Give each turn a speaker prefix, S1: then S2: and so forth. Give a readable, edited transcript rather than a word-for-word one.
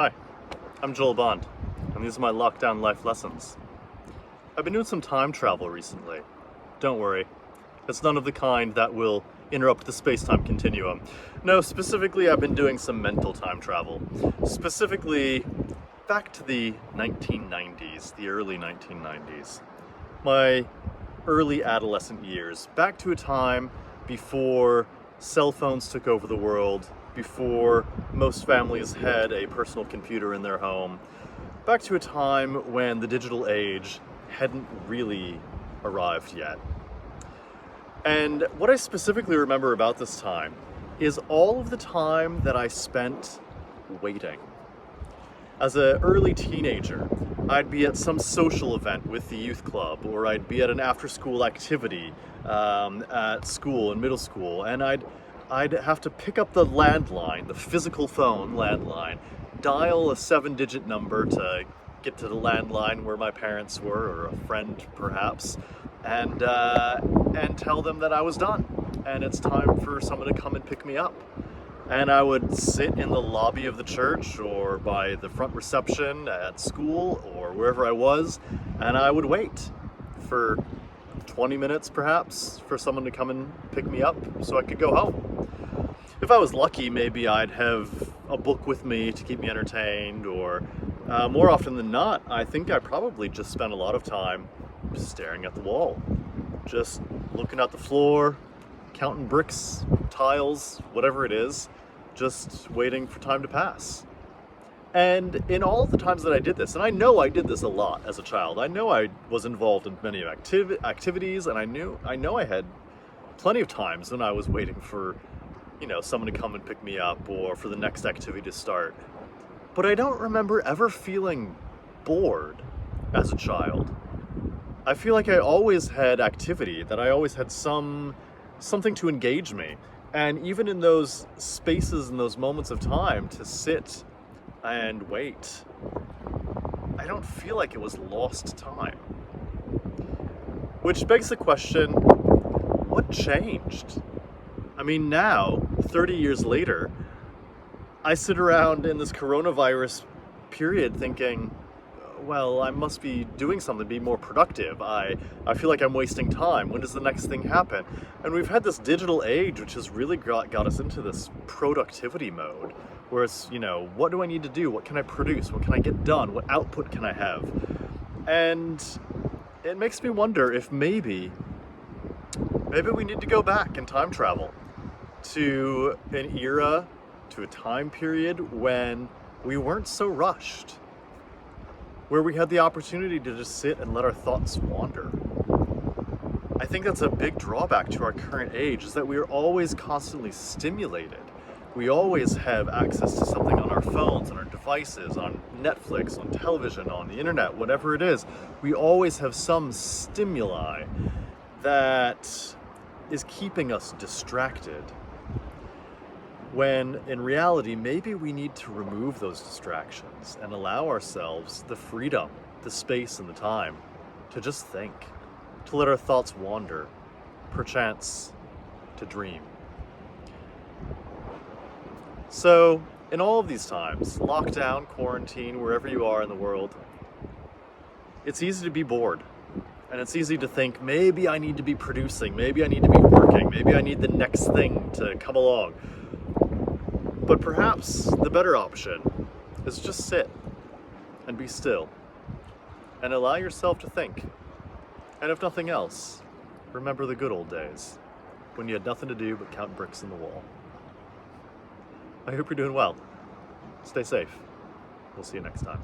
S1: Hi, I'm Joel Bond, and these are my lockdown life lessons. I've been doing some time travel recently. Don't worry, it's none of the kind that will interrupt the space-time continuum. No, specifically I've been doing some mental time travel. Specifically, back to the 1990s, the early 1990s. My early adolescent years, back to a time before cell phones took over the world, before most families had a personal computer in their home, back to a time when the digital age hadn't really arrived yet. And what I specifically remember about this time is all of the time that I spent waiting. As an early teenager, I'd be at some social event with the youth club, or I'd be at an after-school activity at school, in middle school, and I'd have to pick up the landline, the physical phone landline, dial a 7-digit number to get to the landline where my parents were, or a friend perhaps, and tell them that I was done, and it's time for someone to come and pick me up. And I would sit in the lobby of the church or by the front reception at school or wherever I was, and I would wait for 20 minutes perhaps for someone to come and pick me up so I could go home. If I was lucky, maybe I'd have a book with me to keep me entertained, or more often than not, I think I probably just spent a lot of time staring at the wall, just looking at the floor, counting bricks, tiles, whatever it is, just waiting for time to pass. And in all the times that I did this, and I know I did this a lot as a child, I know I was involved in many activities, and I know I had plenty of times when I was waiting for, someone to come and pick me up or for the next activity to start. But I don't remember ever feeling bored as a child. I feel like I always had activity, that I always had something to engage me. And even in those spaces and those moments of time to sit and wait, I don't feel like it was lost time. Which begs the question, what changed? I mean, now, 30 years later, I sit around in this coronavirus period thinking, well, I must be doing something to be more productive. I feel like I'm wasting time. When does the next thing happen? And we've had this digital age, which has really got us into this productivity mode, where it's, what do I need to do? What can I produce? What can I get done? What output can I have? And it makes me wonder if maybe we need to go back and time travel to an era, to a time period when we weren't so rushed, where we had the opportunity to just sit and let our thoughts wander. I think that's a big drawback to our current age, is that we are always constantly stimulated. We always have access to something on our phones, on our devices, on Netflix, on television, on the internet, whatever it is. We always have some stimuli that is keeping us distracted, when in reality, maybe we need to remove those distractions and allow ourselves the freedom, the space, and the time to just think, to let our thoughts wander, perchance to dream. So, in all of these times, lockdown, quarantine, wherever you are in the world, it's easy to be bored. And it's easy to think, maybe I need to be producing, maybe I need to be working, maybe I need the next thing to come along. But perhaps the better option is just sit and be still and allow yourself to think. And if nothing else, remember the good old days when you had nothing to do but count bricks in the wall. I hope you're doing well. Stay safe. We'll see you next time.